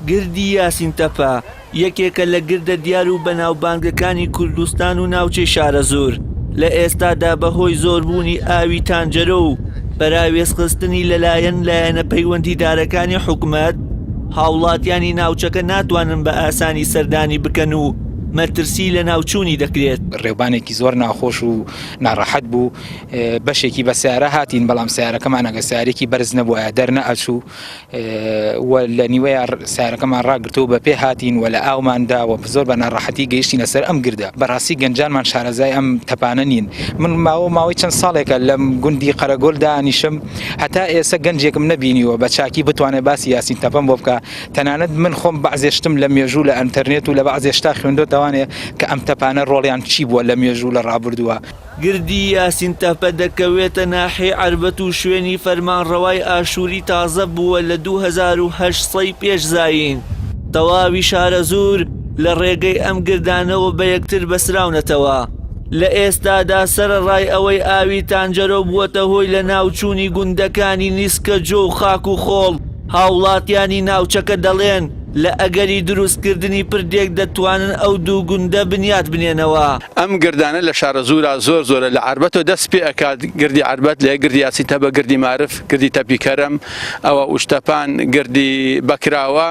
گردی یاسین تەپا یەکێکە لە گردە دیار و بەناوبانگەکانی کوردستان و ناوچەی شارەزۆر لە ئێستادا بەهۆی زۆربوونی ئاوی تانجەرە و بەراوێزخستنی لەلایەن لایەنە پەیوەندیدارەکانی حکوومەت هاوڵاتیانی ناوچەکە ناتوانن بە ئاسانی سەردانی بکەن و مەترسی لە ناوچوونی دەکرێت. ڕێوبانێکی زۆر ناخۆش و ناڕەحەت بوو بەشێکی بە سیارە هاتین بەڵام سیارەکەمان ئەگە سیارێکی بەرز نەبووە دەرنەئەچوو لە نیوەیە سیارەکەمان ڕاگرتەوە بە پێ هاتین و لە ئاومانداوە زۆر بە ناڕەحەتی گەیشتینە سەر ئەم گردە. بەڕاستی گەنجانمان شارەزای ئەم تەپانە نین. من ماوەی چەند ساڵێکە لەم گوندی قەرەگۆڵ دانیشم هەتا ئێستا گەنجێکم نەبینیوە بە چاکی بتوانێت باسی یاسین تەپەم بۆ بکە. تەنانەت من خۆم بەعزێشتم لە مێژوو لە ئەنتەرنێت و لە بەعزێشتا خوێندۆ کە ئەم تەپانە ڕۆڵیان چی بووە لە مێژوو لە ڕابردووە. گردی یاسین تەپە دەکەوێتە ناحێ عەربەت و شوێنی فەرمانڕەوای ئاشووری تازە بووە لە 2800 پێش زاین. تەواوی شارەزۆر لە ڕێگەی ئەم گردانەوە بە یەکتر بەسراونەتەوە. لە ئێستادا سەرڕای ئەوەی ئاوی تانجەرۆ بووەتە هۆی لە ناوچوونی گوندەکانی نیسکە جۆ و خاک و خۆڵ. هاوڵاتیانی ناوچەکە دەڵێن لە ئەگەری دروستکردنی پردێک دەتوانن ئەو دوو گوندە بنیات بنێنەوە. ئەم گردانە لە شارەزۆرا زۆرە لە عەربەتەوە دەست پێ ئەکات گردی عەربەت لە گردی یاسین تەپە گردی معرف گردی تەپی کەرەم ئەوە ئوشتەپان گردی بەکراوە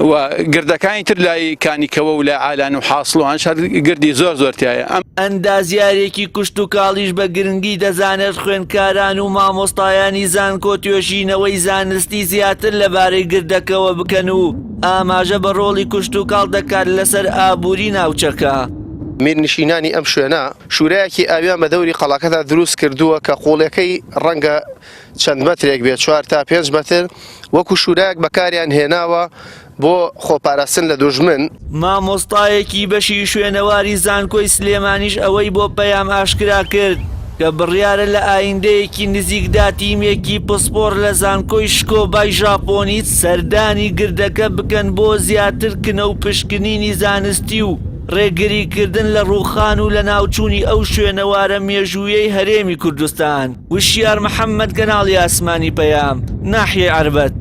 و گردەکانی تر لای کانیکەوە و لای ئالان و حاصڵ و هەنشار گردی زۆر تایە. ئەندازیارێکی کوشت و کاڵیش بە گرنگی دەزانێت خوێندکاران و مامۆستایانی زانکۆ توێژینەوەی زانستی زیاتر لەبارەی گردەکەوە بکەن و ئاماژە بە ڕۆڵی کوشت و کاڵ دەکات لەسەر ئابووری ناوچەکە. میرنشینانی ئەم شوێنە شوورەیەکی ئاویان بە دەوری قەڵاکەدا دروست کردووە کە قوڵەکەی ڕەنگە چەند مەترێک بێت 4 تا 5 مەتر وەکو شوورەیەک بەکاریان هێناوە بۆ خۆپاراستن لە دوژمن. مامۆستایەکی بەشی شوێنەواری زانکۆی سلێمانیش ئەوەی بۆ پەیام ئاشکرا کرد کە بڕیارە لە ئایندەیەکی نزیکدا تیمێکی پسپۆر لە زانکۆی شکۆبای ژاپۆنی سەردانی گردەکە بکەن بۆ زیاترکردنە و پشکنینی زانستی و ڕێگریکردن لە ڕووخان و لە ناوچوونی ئەو شوێنەوارە مێژوویەی هەرێمی کوردستان. وشیار محەممەد کەناڵی ئاسمانی پەیام ناحیە عەربەت.